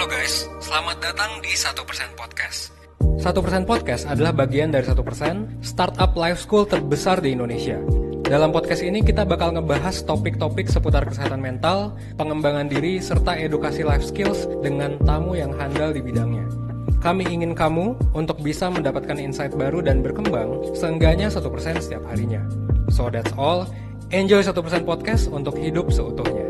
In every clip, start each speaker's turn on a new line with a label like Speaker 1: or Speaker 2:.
Speaker 1: Halo guys, selamat datang di 1% Podcast. 1% Podcast adalah bagian dari 1% startup life school terbesar di Indonesia. Dalam podcast ini kita bakal ngebahas topik-topik seputar kesehatan mental, pengembangan diri, serta edukasi life skills dengan tamu yang handal di bidangnya. Kami ingin kamu untuk bisa mendapatkan insight baru dan berkembang seenggaknya 1% setiap harinya. So that's all, enjoy 1% Podcast untuk hidup seutuhnya.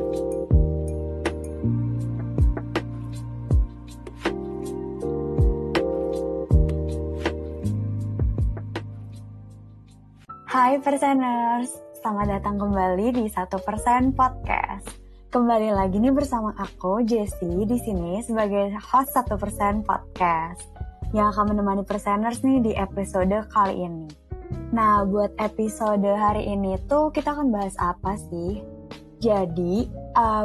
Speaker 2: Hai Perseners, selamat datang kembali di 1% Podcast. Kembali lagi nih bersama aku, Jessie, di sini sebagai host 1% Podcast yang akan menemani Perseners nih di episode kali ini. Nah, buat episode hari ini tuh kita akan bahas apa sih? Jadi,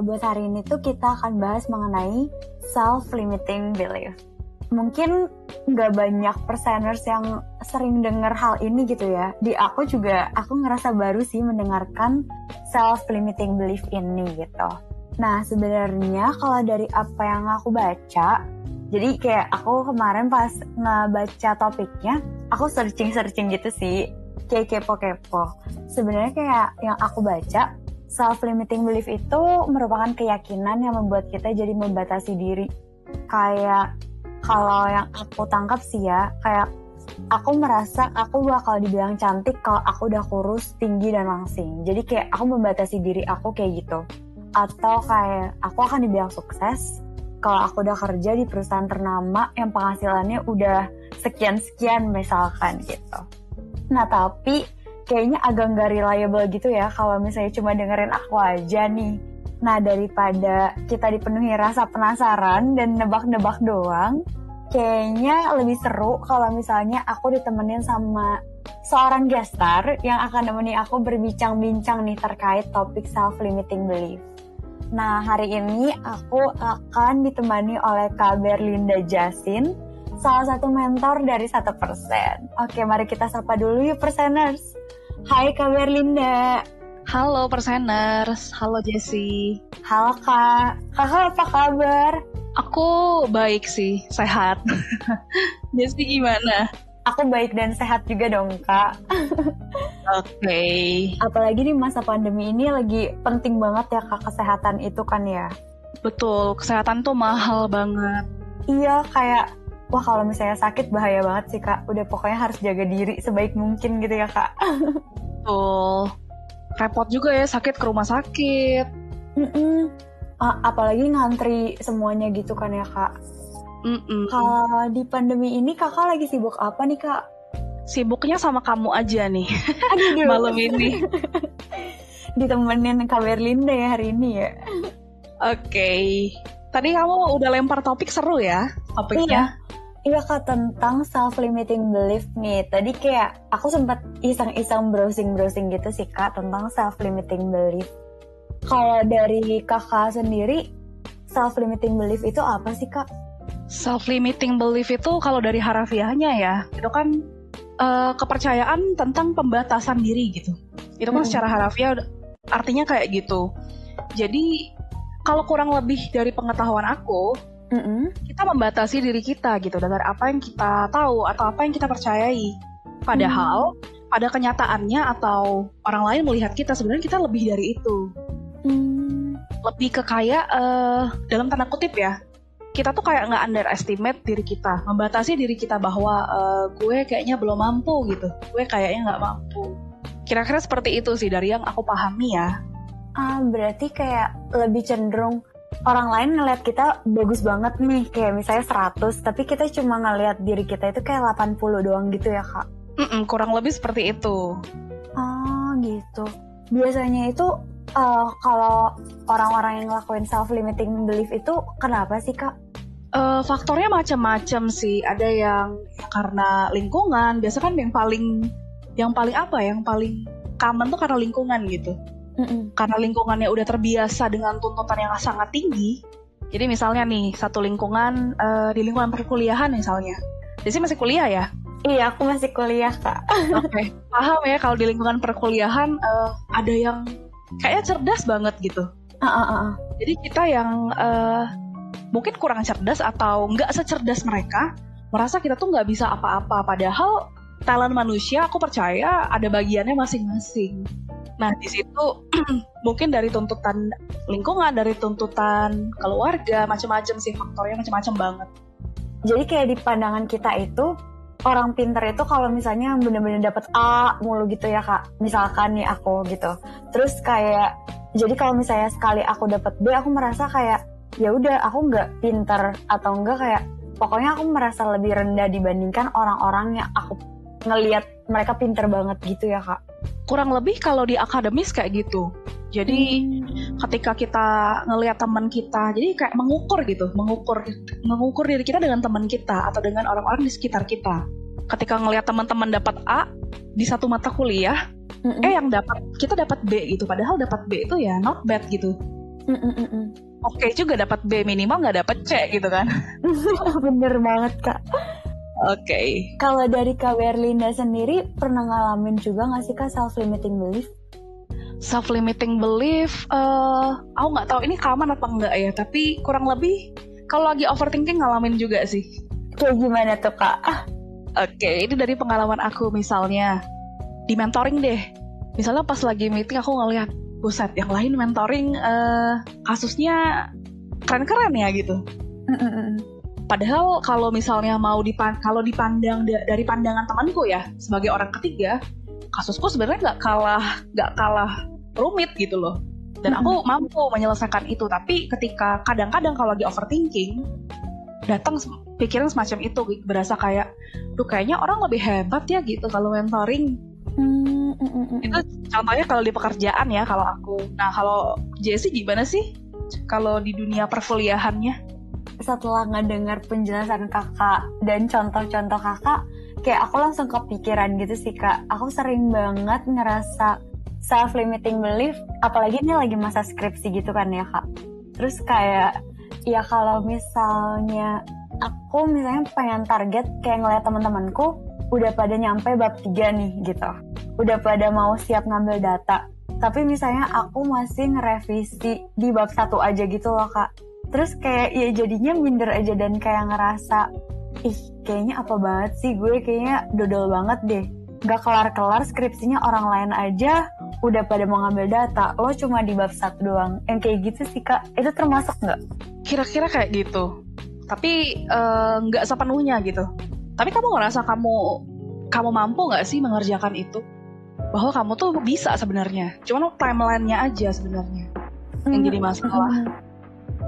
Speaker 2: buat hari ini tuh kita akan bahas mengenai self-limiting belief. Mungkin nggak banyak Perseners yang sering dengar hal ini gitu ya. Di aku juga, aku ngerasa baru sih mendengarkan self-limiting belief ini gitu. Nah, sebenarnya kalau dari apa yang aku baca, jadi kayak aku kemarin pas ngebaca topiknya, aku searching gitu sih, kayak kepo-kepo. Sebenarnya kayak yang aku baca, self-limiting belief itu merupakan keyakinan yang membuat kita jadi membatasi diri. Kayak kalau yang aku tangkap sih ya, kayak aku merasa aku bakal dibilang cantik kalau aku udah kurus, tinggi, dan langsing. Jadi kayak aku membatasi diri aku kayak gitu. Atau kayak aku akan dibilang sukses kalau aku udah kerja di perusahaan ternama yang penghasilannya udah sekian-sekian misalkan gitu. Nah tapi kayaknya agak nggak reliable gitu ya kalau misalnya cuma dengerin aku aja nih. Nah, daripada kita dipenuhi rasa penasaran dan nebak-nebak doang, kayaknya lebih seru kalau misalnya aku ditemenin sama seorang guest star yang akan nemeni aku berbincang-bincang nih terkait topik self-limiting belief. Nah, hari ini aku akan ditemani oleh Kak Berlinda Jasin, salah satu mentor dari 1%. Oke, mari kita sapa dulu yuk Perseners. Hai Kak Berlinda.
Speaker 3: Halo Perseners, halo Jessie.
Speaker 2: Halo Kak, kakak apa kabar?
Speaker 3: Aku baik sih, sehat. Jessie gimana?
Speaker 2: Aku baik dan sehat juga dong Kak.
Speaker 3: Oke.
Speaker 2: Apalagi di masa pandemi ini lagi penting banget ya Kak, kesehatan itu kan ya.
Speaker 3: Betul, kesehatan tuh mahal banget.
Speaker 2: Iya, kayak wah kalau misalnya sakit bahaya banget sih Kak. Udah pokoknya harus jaga diri sebaik mungkin gitu ya Kak.
Speaker 3: Betul. Repot juga ya sakit ke rumah sakit.
Speaker 2: Apalagi ngantri semuanya gitu kan ya Kak. Kalau di pandemi ini kakak lagi sibuk apa nih Kak?
Speaker 3: Sibuknya sama kamu aja nih.
Speaker 2: Aduh.
Speaker 3: Malam ini.
Speaker 2: Ditemenin Kak Berlinda ya hari ini ya.
Speaker 3: Oke. Tadi kamu udah lempar topik seru ya topiknya.
Speaker 2: Iya Kak, tentang self-limiting belief nih. Tadi kayak aku sempat iseng-iseng browsing gitu sih Kak tentang self-limiting belief. Kalau dari kakak sendiri, self-limiting belief itu apa sih Kak?
Speaker 3: Self-limiting belief itu kalau dari harafiahnya ya, itu kan kepercayaan tentang pembatasan diri gitu. Itu kan secara harafiah artinya kayak gitu. Jadi kalau kurang lebih dari pengetahuan aku, kita membatasi diri kita gitu dari apa yang kita tahu atau apa yang kita percayai. Padahal pada kenyataannya atau orang lain melihat kita sebenarnya kita lebih dari itu. Lebih ke kayak dalam tanda kutip ya, kita tuh kayak nggak underestimate diri kita, membatasi diri kita bahwa gue kayaknya belum mampu gitu, gue kayaknya nggak mampu. Kira-kira seperti itu sih dari yang aku pahami ya.
Speaker 2: Berarti kayak lebih cenderung orang lain ngelihat kita bagus banget nih, kayak misalnya 100, tapi kita cuma ngelihat diri kita itu kayak 80 doang gitu ya Kak?
Speaker 3: Kurang lebih seperti itu.
Speaker 2: Gitu. Biasanya itu kalau orang-orang yang ngelakuin self-limiting belief itu kenapa sih Kak?
Speaker 3: Faktornya macam-macam sih. Ada yang karena lingkungan, biasa kan yang paling common tuh karena lingkungan gitu. Karena lingkungannya udah terbiasa dengan tuntutan yang sangat tinggi. Jadi misalnya nih, satu lingkungan di lingkungan perkuliahan misalnya. Jadi masih kuliah ya?
Speaker 2: Iya, aku masih kuliah Kak.
Speaker 3: Oke. Paham ya kalau di lingkungan perkuliahan ada yang kayaknya cerdas banget gitu. Jadi kita yang mungkin kurang cerdas atau nggak secerdas mereka, merasa kita tuh nggak bisa apa-apa. Padahal talent manusia, aku percaya ada bagiannya masing-masing. Nah, di situ mungkin dari tuntutan lingkungan, dari tuntutan keluarga, macam-macam sih, faktornya macam-macam banget.
Speaker 2: Jadi kayak di pandangan kita itu, orang pinter itu kalau misalnya bener-bener dapet A mulu gitu ya Kak. Misalkan nih aku gitu. Terus kayak, jadi kalau misalnya sekali aku dapet B, aku merasa kayak, ya udah aku nggak pinter, atau enggak kayak, pokoknya aku merasa lebih rendah dibandingkan orang-orang yang aku ngelihat mereka pinter banget gitu ya Kak.
Speaker 3: Kurang lebih kalau di akademis kayak gitu. Jadi ketika kita ngelihat teman kita, jadi kayak mengukur mengukur diri kita dengan teman kita atau dengan orang-orang di sekitar kita. Ketika ngelihat teman-teman dapat A di satu mata kuliah, kita dapat B gitu. Padahal dapat B itu ya not bad gitu. Oke juga dapat B, minimal nggak dapat C gitu kan.
Speaker 2: Bener banget Kak.
Speaker 3: Oke.
Speaker 2: Kalau dari Kak Berlinda sendiri pernah ngalamin juga nggak sih Kak self-limiting belief?
Speaker 3: Self-limiting belief, aku nggak tahu ini common apa enggak ya. Tapi kurang lebih kalau lagi overthinking ngalamin juga sih.
Speaker 2: Kayak gimana tuh Kak?
Speaker 3: Oke, ini dari pengalaman aku misalnya di mentoring deh. Misalnya pas lagi meeting aku ngeliat, buset, yang lain mentoring kasusnya keren-keren ya gitu. Padahal kalau misalnya kalau dipandang dari pandangan temanku ya, sebagai orang ketiga, kasusku sebenarnya nggak kalah rumit gitu loh. Dan aku mampu menyelesaikan itu. Tapi ketika kadang-kadang kalau lagi overthinking, datang pikiran semacam itu, berasa kayak, duh kayaknya orang lebih hebat ya gitu kalau mentoring. Itu contohnya kalau di pekerjaan ya kalau aku. Nah kalau Jessie gimana sih kalau di dunia perkuliahannya?
Speaker 2: Setelah ngedengar penjelasan kakak dan contoh-contoh kakak, kayak aku langsung kepikiran gitu sih Kak. Aku sering banget ngerasa self-limiting belief, apalagi ini lagi masa skripsi gitu kan ya Kak. Terus kayak, ya kalau misalnya aku pengen target kayak ngeliat teman-temanku udah pada nyampe bab 3 nih gitu. Udah pada mau siap ngambil data. Tapi misalnya aku masih ngerevisi di bab 1 aja gitu loh Kak. Terus kayak ya jadinya minder aja dan kayak ngerasa, kayaknya apa banget sih gue, kayaknya dodol banget deh. Gak kelar-kelar skripsinya orang lain aja udah pada mau ngambil data, lo cuma di bab 1 doang. Yang kayak gitu sih Kak, itu termasuk gak?
Speaker 3: Kira-kira kayak gitu. Tapi gak sepenuhnya gitu. Tapi kamu ngerasa kamu mampu gak sih mengerjakan itu? Bahwa kamu tuh bisa sebenarnya. Cuman timeline-nya aja sebenarnya yang jadi masalah.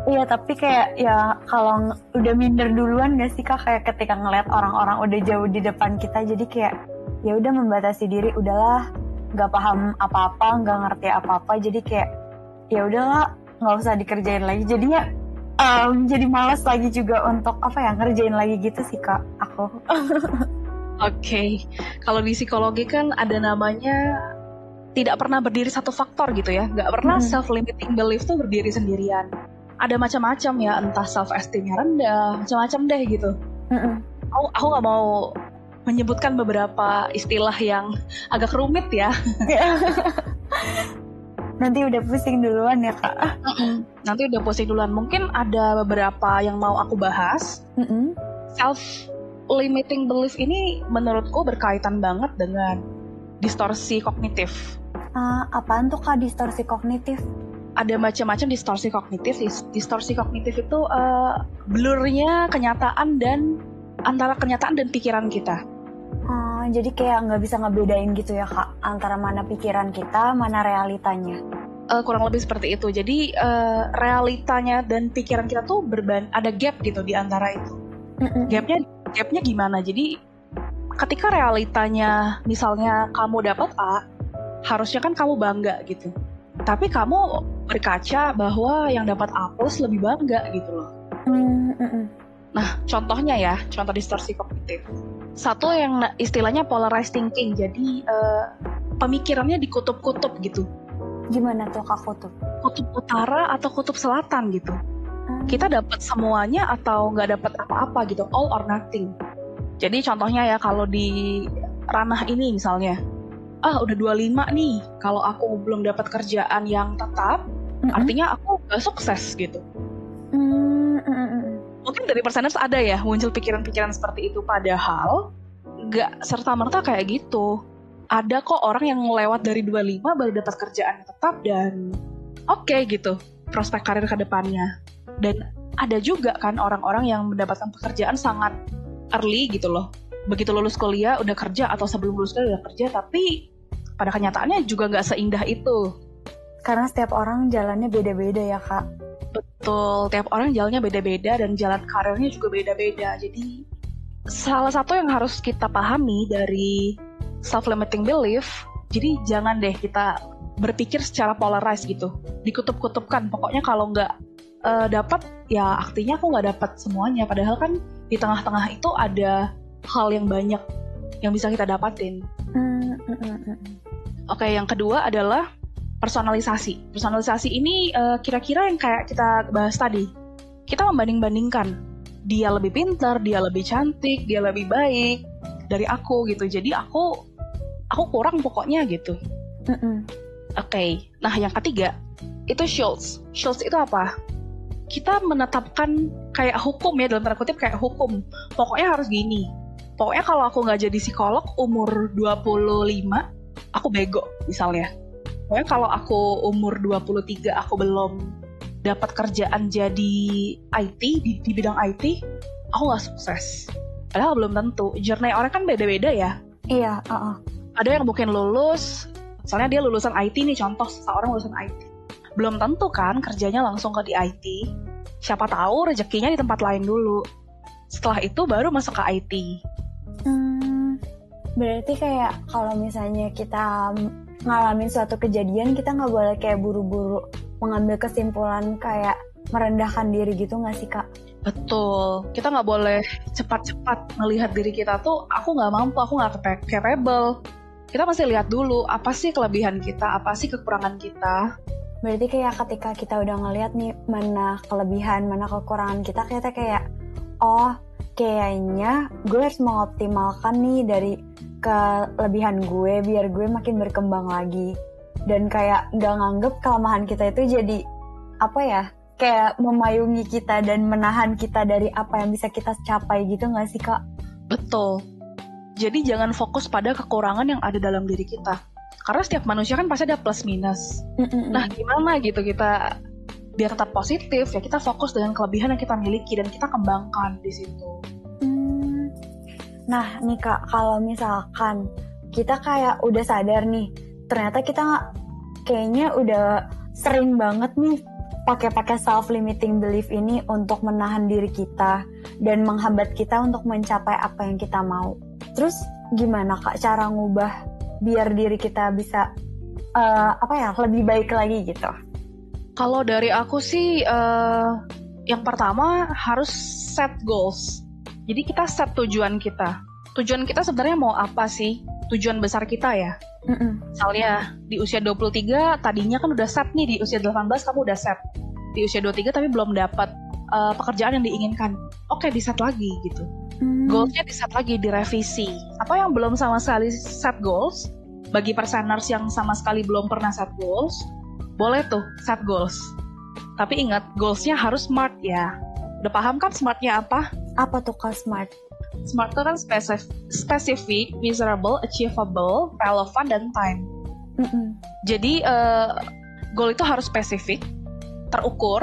Speaker 2: Iya, tapi kayak ya kalau udah minder duluan gak sih Kak, kayak ketika ngeliat orang-orang udah jauh di depan kita, jadi kayak ya udah membatasi diri, udahlah gak paham apa-apa, gak ngerti apa-apa, jadi kayak ya udahlah nggak usah dikerjain lagi. Jadinya jadi malas lagi juga untuk ngerjain lagi gitu sih Kak aku.
Speaker 3: Oke. Kalau di psikologi kan ada namanya tidak pernah berdiri satu faktor gitu ya, nggak pernah self-limiting belief tuh berdiri sendirian. Ada macam-macam ya, entah self-esteemnya rendah, macam-macam deh gitu. Aku nggak mau menyebutkan beberapa istilah yang agak rumit ya.
Speaker 2: Nanti udah pusing duluan ya Kak.
Speaker 3: Nanti udah pusing duluan. Mungkin ada beberapa yang mau aku bahas. Self-limiting belief ini menurutku berkaitan banget dengan distorsi kognitif.
Speaker 2: Apaan tuh Kak distorsi kognitif?
Speaker 3: Ada macam-macam distorsi kognitif. Distorsi kognitif itu blurnya kenyataan dan antara kenyataan dan pikiran kita.
Speaker 2: Jadi kayak nggak bisa ngebedain gitu ya Kak, antara mana pikiran kita, mana realitanya.
Speaker 3: Kurang lebih seperti itu. Jadi realitanya dan pikiran kita tuh ada gap gitu di antara itu. Gapnya gimana? Jadi ketika realitanya misalnya kamu dapat A, harusnya kan kamu bangga gitu. Tapi kamu berkaca bahwa yang dapat A plus lebih bangga gitu loh. Nah, contohnya ya, contoh distorsi kognitif. Satu yang istilahnya polarized thinking, jadi pemikirannya dikutub-kutub gitu.
Speaker 2: Gimana tuh Kak kutub?
Speaker 3: Kutub utara atau kutub selatan gitu. Kita dapat semuanya atau nggak dapat apa-apa gitu, all or nothing. Jadi contohnya ya, kalau di ranah ini misalnya, udah 25 nih, kalau aku belum dapat kerjaan yang tetap, artinya aku gak sukses gitu. Mungkin dari perseners ada ya muncul pikiran-pikiran seperti itu, padahal nggak serta-merta kayak gitu. Ada kok orang yang lewat dari 25 baru dapat kerjaan yang tetap dan oke gitu prospek karir ke depannya. Dan ada juga kan orang-orang yang mendapatkan pekerjaan sangat early gitu loh. Begitu lulus kuliah udah kerja atau sebelum lulus kuliah udah kerja, tapi pada kenyataannya juga nggak seindah itu.
Speaker 2: Karena setiap orang jalannya beda-beda ya Kak.
Speaker 3: Betul, tiap orang jalannya beda-beda dan jalan karirnya juga beda-beda. Jadi salah satu yang harus kita pahami dari self-limiting belief, jadi jangan deh kita berpikir secara polarized gitu, dikutub-kutubkan. Pokoknya kalau nggak dapat, ya artinya aku nggak dapat semuanya. Padahal kan di tengah-tengah itu ada hal yang banyak yang bisa kita dapatin. Oke, yang kedua adalah personalisasi. Personalisasi ini kira-kira yang kayak kita bahas tadi. Kita membanding-bandingkan. Dia lebih pintar, dia lebih cantik, dia lebih baik dari aku gitu. Jadi aku kurang pokoknya gitu. Oke. Nah, yang ketiga itu Schultz. Schultz itu apa? Kita menetapkan kayak hukum ya, dalam tanda kutip kayak hukum. Pokoknya harus gini. Pokoknya kalau aku nggak jadi psikolog umur 25, aku bego misalnya. Pokoknya kalau aku umur 23 aku belum dapat kerjaan jadi IT di bidang IT, aku nggak sukses. Padahal belum tentu. Journey orang kan beda-beda ya.
Speaker 2: Iya.
Speaker 3: Ada yang mungkin lulus, misalnya dia lulusan IT nih, contoh seorang lulusan IT. Belum tentu kan kerjanya langsung ke di IT. Siapa tahu rezekinya di tempat lain dulu. Setelah itu baru masuk ke IT.
Speaker 2: Berarti kayak kalau misalnya kita ngalamin suatu kejadian, kita nggak boleh kayak buru-buru mengambil kesimpulan kayak merendahkan diri gitu nggak sih Kak?
Speaker 3: Betul, kita nggak boleh cepat-cepat melihat diri kita tuh aku nggak mampu, aku nggak capable. Kita mesti lihat dulu apa sih kelebihan kita, apa sih kekurangan kita.
Speaker 2: Berarti kayak ketika kita udah ngeliat nih mana kelebihan, mana kekurangan kita kayak oh kayaknya gue harus mengoptimalkan nih dari kelebihan gue biar gue makin berkembang lagi. Dan kayak gak nganggep kelemahan kita itu jadi apa ya, kayak memayungi kita dan menahan kita dari apa yang bisa kita capai gitu gak sih Kak?
Speaker 3: Betul. Jadi jangan fokus pada kekurangan yang ada dalam diri kita. Karena setiap manusia kan pasti ada plus minus. Nah gimana gitu kita biar tetap positif ya, kita fokus dengan kelebihan yang kita miliki dan kita kembangkan di situ.
Speaker 2: Nah nih Kak, kalau misalkan kita kayak udah sadar nih, ternyata kita kayaknya udah sering banget nih pakai self-limiting belief ini untuk menahan diri kita dan menghambat kita untuk mencapai apa yang kita mau. Terus gimana Kak cara ngubah biar diri kita bisa lebih baik lagi gitu?
Speaker 3: Kalau dari aku sih yang pertama harus set goals. Jadi kita set tujuan kita. Tujuan kita sebenarnya mau apa sih? Tujuan besar kita ya. Misalnya di usia 23 tadinya kan udah set nih, di usia 18 kamu udah set. Di usia 23 tapi belum dapat pekerjaan yang diinginkan. Oke, di set lagi gitu. Goalsnya di set lagi, direvisi. Atau yang belum sama sekali set goals, bagi perseners yang sama sekali belum pernah set goals, boleh tuh set goals. Tapi ingat, goalsnya harus SMART ya. Udah paham kan SMART-nya apa?
Speaker 2: Apa tuh Kak SMART?
Speaker 3: SMART itu kan specific, measurable, achievable, relevant, dan time. Jadi goal itu harus spesifik, terukur,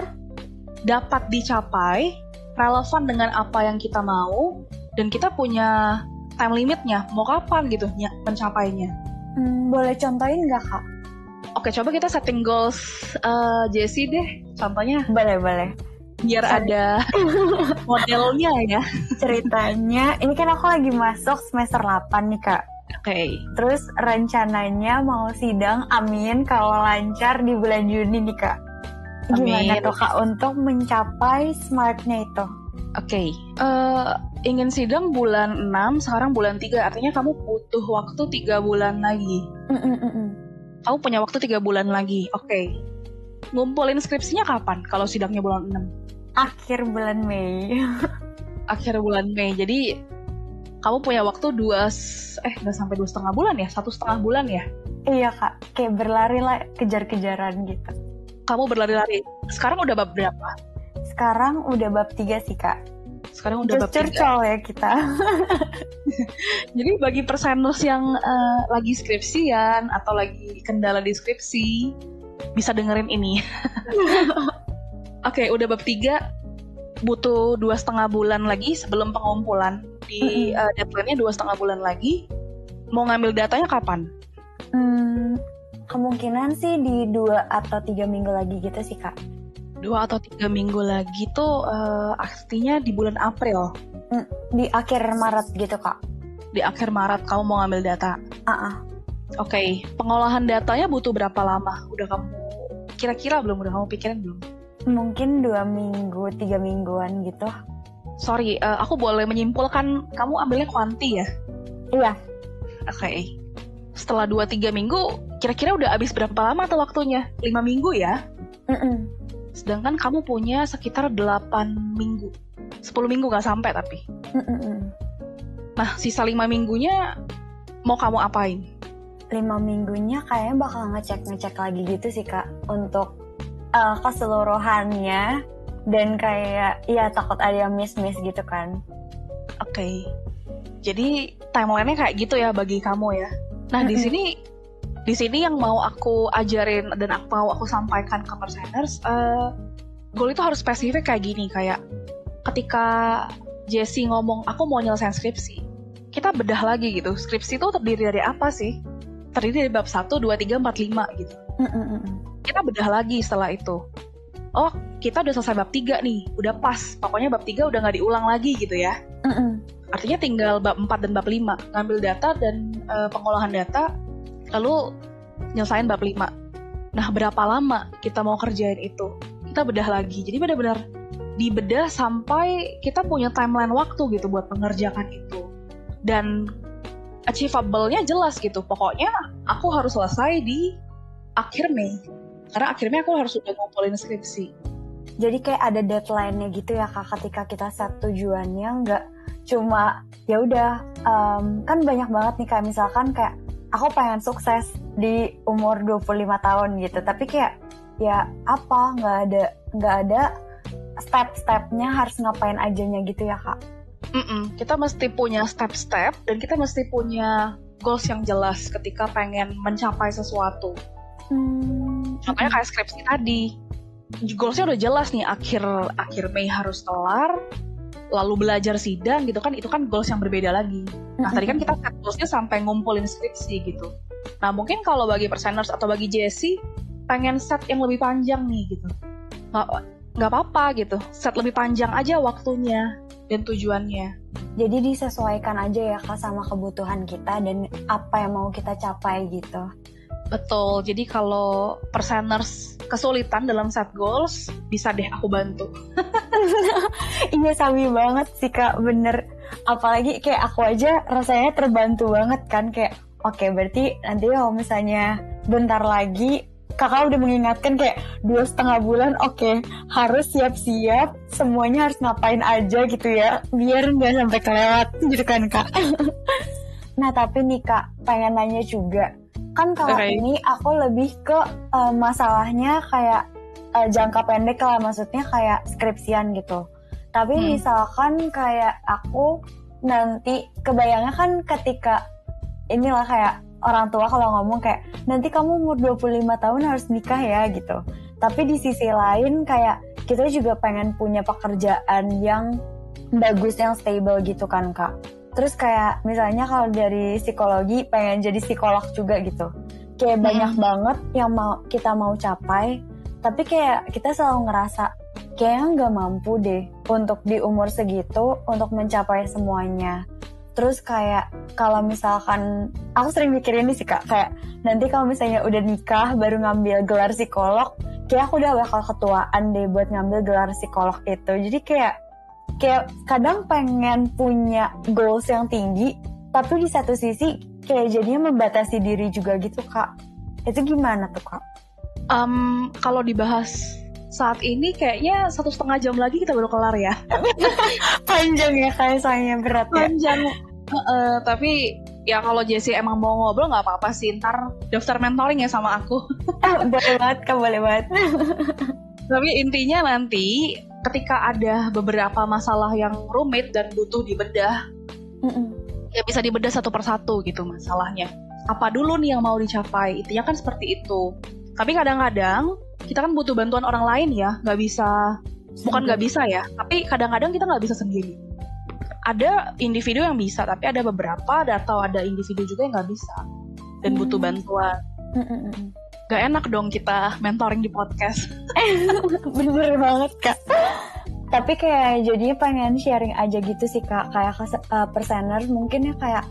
Speaker 3: dapat dicapai, relevan dengan apa yang kita mau, dan kita punya time limitnya, mau kapan gitu mencapainya.
Speaker 2: Boleh contohin nggak Kak?
Speaker 3: Oke, coba kita setting goals Jessie deh, contohnya.
Speaker 2: Boleh.
Speaker 3: Biar ada modelnya ya.
Speaker 2: Ceritanya, ini kan aku lagi masuk semester 8 nih Kak.
Speaker 3: Oke.
Speaker 2: Terus rencananya mau sidang, amin, kalau lancar di bulan Juni nih Kak. Gimana tuh Kak untuk mencapai SMART-nya itu?
Speaker 3: Oke. Ingin sidang bulan 6, sekarang bulan 3, artinya kamu butuh waktu 3 bulan lagi. Kamu punya waktu 3 bulan lagi, oke. Ngumpulin skripsinya kapan kalau sidangnya bulan 6?
Speaker 2: Akhir bulan Mei.
Speaker 3: Akhir bulan Mei, jadi kamu punya waktu nggak sampai 2,5 bulan ya? 1,5 bulan ya?
Speaker 2: Iya Kak, kayak berlari lah, kejar-kejaran gitu.
Speaker 3: Kamu berlari-lari, sekarang udah bab berapa?
Speaker 2: Sekarang udah bab 3 sih Kak.
Speaker 3: Sekarang udah bab 3.
Speaker 2: Curcol ya kita.
Speaker 3: Jadi bagi perseners yang lagi skripsian atau lagi kendala di skripsi, bisa dengerin ini. Oke, udah bab 3, butuh 2,5 bulan lagi sebelum pengumpulan. Di deadline-nya 2,5 bulan lagi. Mau ngambil datanya kapan?
Speaker 2: Kemungkinan sih di 2 atau 3 minggu lagi gitu sih Kak.
Speaker 3: 2 atau 3 minggu lagi tuh artinya di bulan April.
Speaker 2: Di akhir Maret gitu Kak.
Speaker 3: Di akhir Maret kamu mau ngambil data. Oke, pengolahan datanya butuh berapa lama? Udah kamu kira-kira belum? Udah kamu pikirin belum?
Speaker 2: Mungkin 2 minggu, 3 mingguan gitu.
Speaker 3: Sorry, aku boleh menyimpulkan kamu ambilnya kuanti ya?
Speaker 2: Iya.
Speaker 3: Oke. Setelah 2-3 minggu, kira-kira udah habis berapa lama tuh waktunya? 5 minggu ya? Sedangkan kamu punya sekitar 8 minggu. 10 minggu gak sampai tapi. Nah, sisa 5 minggunya mau kamu apain?
Speaker 2: 5 minggunya kayaknya bakal ngecek lagi gitu sih Kak. Untuk keseluruhannya. Dan kayak, ya takut ada yang miss gitu kan.
Speaker 3: Oke. Jadi timeline-nya kayak gitu ya bagi kamu ya. Nah, di sini yang mau aku ajarin dan mau aku sampaikan ke perseners, goal itu harus spesifik kayak gini, kayak ketika Jessie ngomong aku mau nyelesain skripsi, kita bedah lagi gitu. Skripsi itu terdiri dari apa sih? Terdiri dari bab 1, 2, 3, 4, 5 gitu. Kita bedah lagi setelah itu. Oh, kita udah selesai bab 3 nih, udah pas. Pokoknya bab 3 udah nggak diulang lagi gitu ya. Artinya tinggal bab 4 dan bab 5. Ngambil data dan pengolahan data, lalu nyelesain bab 5. Nah, berapa lama kita mau kerjain itu? Kita bedah lagi. Jadi benar-benar dibedah sampai kita punya timeline waktu gitu buat mengerjakan itu. Dan achievable-nya jelas gitu. Pokoknya aku harus selesai di akhir Mei. Karena akhir Mei aku harus udah ngumpulin skripsi.
Speaker 2: Jadi kayak ada deadline-nya gitu ya Kak, ketika kita set tujuannya, nggak cuma ya udah kan banyak banget nih kayak misalkan kayak aku pengen sukses di umur 25 tahun gitu, tapi kayak ya apa, nggak ada step-stepnya harus ngapain ajanya gitu ya Kak.
Speaker 3: Kita mesti punya step-step dan kita mesti punya goals yang jelas ketika pengen mencapai sesuatu. Contohnya kayak skripsi tadi, goalsnya udah jelas nih, akhir Mei harus kelar, lalu belajar sidang gitu kan, itu kan goals yang berbeda lagi. Nah tadi kan kita set goalsnya sampai ngumpulin skripsi gitu. Nah mungkin kalau bagi perseners atau bagi Jessie pengen set yang lebih panjang nih gitu, nggak apa-apa gitu, set lebih panjang aja waktunya dan tujuannya.
Speaker 2: Jadi disesuaikan aja ya Kak sama kebutuhan kita dan apa yang mau kita capai gitu.
Speaker 3: Betul, jadi kalau perseners kesulitan dalam set goals, bisa deh aku bantu.
Speaker 2: Iya, sabi banget sih Kak, bener. Apalagi kayak aku aja rasanya terbantu banget kan, kayak oke, berarti nanti kalau misalnya bentar lagi Kakak udah mengingatkan kayak 2,5 bulan, oke, harus siap-siap, semuanya harus ngapain aja gitu ya, biar nggak sampai kelewat gitu kan Kak. Nah tapi nih Kak, pengen nanya juga. Kan kalau ini aku lebih ke masalahnya kayak jangka pendek lah, maksudnya kayak skripsian gitu. Tapi misalkan kayak aku nanti kebayangnya kan ketika inilah kayak orang tua kalau ngomong kayak nanti kamu umur 25 tahun harus nikah ya gitu. Tapi di sisi lain kayak kita juga pengen punya pekerjaan yang bagus, yang stable gitu kan Kak. Terus kayak misalnya kalau dari psikologi pengen jadi psikolog juga gitu. Kayak banyak banget yang kita mau capai, tapi kayak kita selalu ngerasa kayaknya nggak mampu deh untuk di umur segitu untuk mencapai semuanya. Terus kayak kalau misalkan aku sering mikirin ini sih Kak, kayak nanti kalau misalnya udah nikah baru ngambil gelar psikolog, kayak aku udah bakal ketuaan deh buat ngambil gelar psikolog itu. Jadi kayak kadang pengen punya goals yang tinggi, tapi di satu sisi kayak jadinya membatasi diri juga gitu Kak. Itu gimana tuh Kak?
Speaker 3: Kalau dibahas saat ini kayaknya 1,5 jam lagi kita baru kelar ya.
Speaker 2: Panjang ya kayak saya, berat ya.
Speaker 3: Panjang. Tapi ya kalau Jessie emang mau ngobrol nggak apa-apa sih, ntar daftar mentoring ya sama aku.
Speaker 2: Boleh banget Kak, boleh banget.
Speaker 3: Tapi intinya nanti ketika ada beberapa masalah yang rumit dan butuh dibedah, ya bisa dibedah satu persatu gitu masalahnya. Apa dulu nih yang mau dicapai? Intinya kan seperti itu. Tapi kadang-kadang kita kan butuh bantuan orang lain ya, nggak bisa, bukan nggak bisa ya, tapi kadang-kadang kita nggak bisa sendiri. Ada individu yang bisa, tapi ada beberapa atau ada individu juga yang nggak bisa dan butuh bantuan. Gak enak dong kita mentoring di podcast.
Speaker 2: Bener banget Kak. Tapi kayak jadinya pengen sharing aja gitu sih Kak. Kayak perseners mungkin ya kayak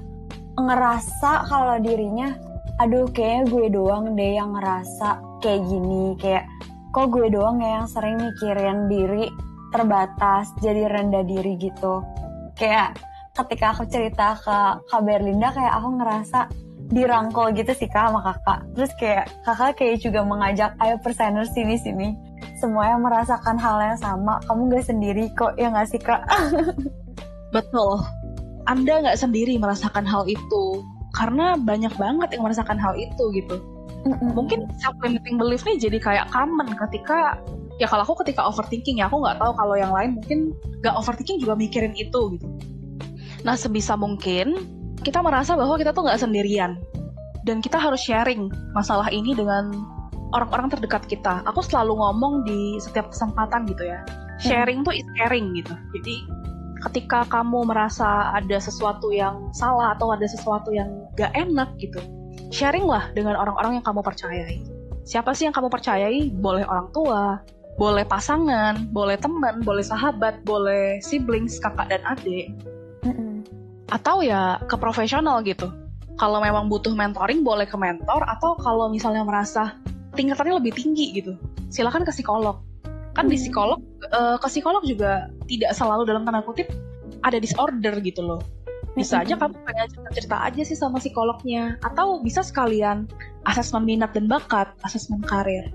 Speaker 2: ngerasa kalau dirinya, aduh kayaknya gue doang deh yang ngerasa kayak gini. Kayak kok gue doang ya yang sering mikirin diri terbatas, jadi rendah diri gitu. Kayak ketika aku cerita ke Kak Berlinda, kayak aku ngerasa dirangkul gitu sih Kak sama Kakak. Terus kayak Kakak kayak juga mengajak, ayo perseners sini-sini. Semua yang merasakan hal yang sama, kamu gak sendiri kok, ya gak sih Kak?
Speaker 3: Betul. Anda gak sendiri merasakan hal itu. Karena banyak banget yang merasakan hal itu gitu. Mungkin self-limiting belief nih jadi kayak common ketika, ya kalau aku ketika overthinking ya, aku gak tahu kalau yang lain mungkin gak overthinking juga mikirin itu gitu. Nah sebisa mungkin kita merasa bahwa kita tuh gak sendirian. Dan kita harus sharing masalah ini dengan orang-orang terdekat kita. Aku selalu ngomong di setiap kesempatan gitu ya. Sharing tuh is caring gitu. Jadi ketika kamu merasa ada sesuatu yang salah atau ada sesuatu yang gak enak gitu, sharing lah dengan orang-orang yang kamu percayai. Siapa sih yang kamu percayai? Boleh orang tua, boleh pasangan, boleh teman, boleh sahabat, boleh siblings, kakak dan adik. Atau ya ke profesional gitu. Kalau memang butuh mentoring boleh ke mentor, atau kalau misalnya merasa tingkatannya lebih tinggi gitu, silakan ke psikolog. Kan di psikolog, ke psikolog juga tidak selalu dalam tanda kutip ada disorder gitu loh. Bisa aja kamu pengen cerita aja sih sama psikolognya, atau bisa sekalian asesmen minat dan bakat, asesmen karir.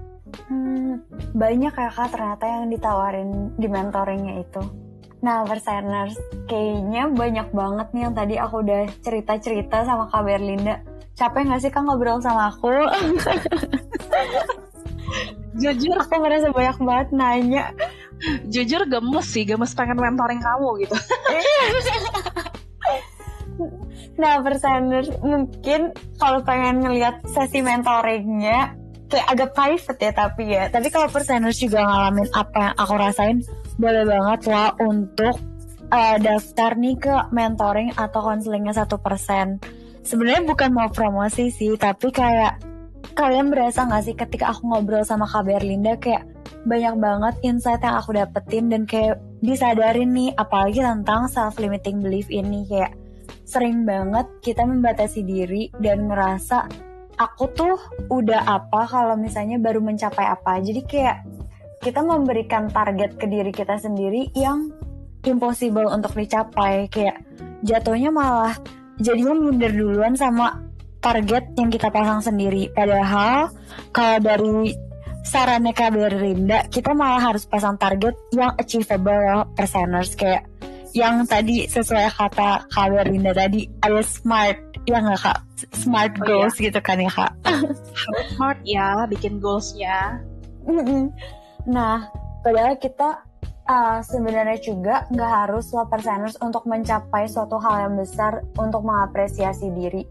Speaker 2: Banyak ya Kak ternyata yang ditawarin di mentoringnya itu. Nah, perseners, kayaknya banyak banget nih yang tadi aku udah cerita-cerita sama Kak Berlinda. Capek gak sih Kak ngobrol sama aku?
Speaker 3: Jujur,
Speaker 2: aku merasa banyak banget nanya.
Speaker 3: Jujur gemes pengen mentoring kamu gitu.
Speaker 2: Nah, perseners, mungkin kalau pengen ngeliat sesi mentoringnya, kayak agak private ya tapi kalau perseners juga ngalamin apa yang aku rasain, boleh banget lah untuk daftar nih ke mentoring atau konselingnya 1%. Sebenarnya bukan mau promosi sih, tapi kayak kalian berasa gak sih ketika aku ngobrol sama Kak Berlinda, kayak banyak banget insight yang aku dapetin dan kayak disadarin nih, apalagi tentang self-limiting belief ini. Kayak sering banget kita membatasi diri dan ngerasa aku tuh udah apa kalau misalnya baru mencapai apa. Jadi kayak kita memberikan target ke diri kita sendiri yang impossible untuk dicapai. Kayak jatuhnya malah jadinya minder duluan sama target yang kita pasang sendiri. Padahal kalau dari sarannya Kak Berlinda, kita malah harus pasang target yang achievable perseners. Kayak yang tadi sesuai kata Kak Berlinda tadi, ada smart, ya nggak Kak? Smart goals gitu kan ya Kak?
Speaker 3: Harus smart ya bikin goalsnya.
Speaker 2: Nah, padahal kita sebenarnya juga nggak harus low perseners untuk mencapai suatu hal yang besar untuk mengapresiasi diri.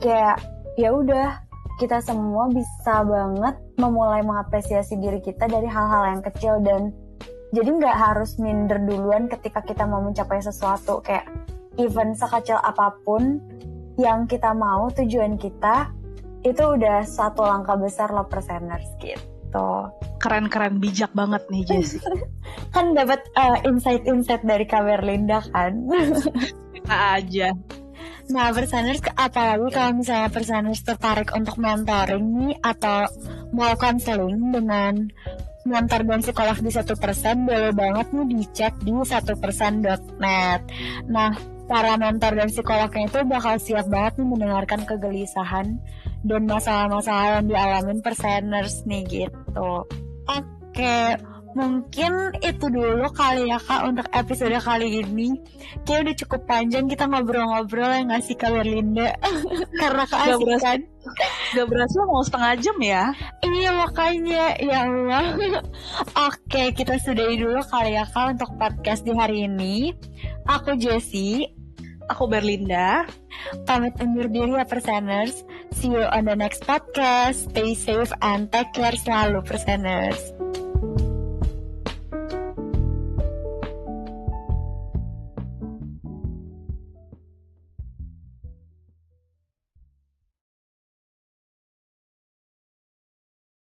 Speaker 2: Kayak ya udah, kita semua bisa banget memulai mengapresiasi diri kita dari hal-hal yang kecil, dan jadi nggak harus minder duluan ketika kita mau mencapai sesuatu. Kayak even sekecil apapun yang kita mau, tujuan kita itu udah satu langkah besar low perseners gitu.
Speaker 3: Keren bijak banget nih Jessi.
Speaker 2: Kan dapat insight dari Kak Berlinda kan.
Speaker 3: Kita aja.
Speaker 2: Nah, perseners, apalagi kalau misalnya perseners tertarik untuk mentoring nih atau mau konseling dengan mentor dan psikolog di 1%, boleh banget nih dicek di 1%.net. Nah, para mentor dan psikolognya itu bakal siap banget nih mendengarkan kegelisahan dan masalah-masalah yang dialamin perseners nih gitu. Oke, Mungkin itu dulu kali ya Kak untuk episode kali ini. Kayak udah cukup panjang kita ngobrol-ngobrol ya nggak sih Kak Berlinda? Karena keasikan.
Speaker 3: Gak berasa mau setengah jam ya.
Speaker 2: Iya makanya, ya Allah. Oke, kita sudahi dulu kali ya Kak untuk podcast di hari ini. Aku Jessie.
Speaker 3: Aku Berlinda.
Speaker 2: Pamit undur diri ya Perseners. See you on the next podcast. Stay safe and take care selalu Perseners.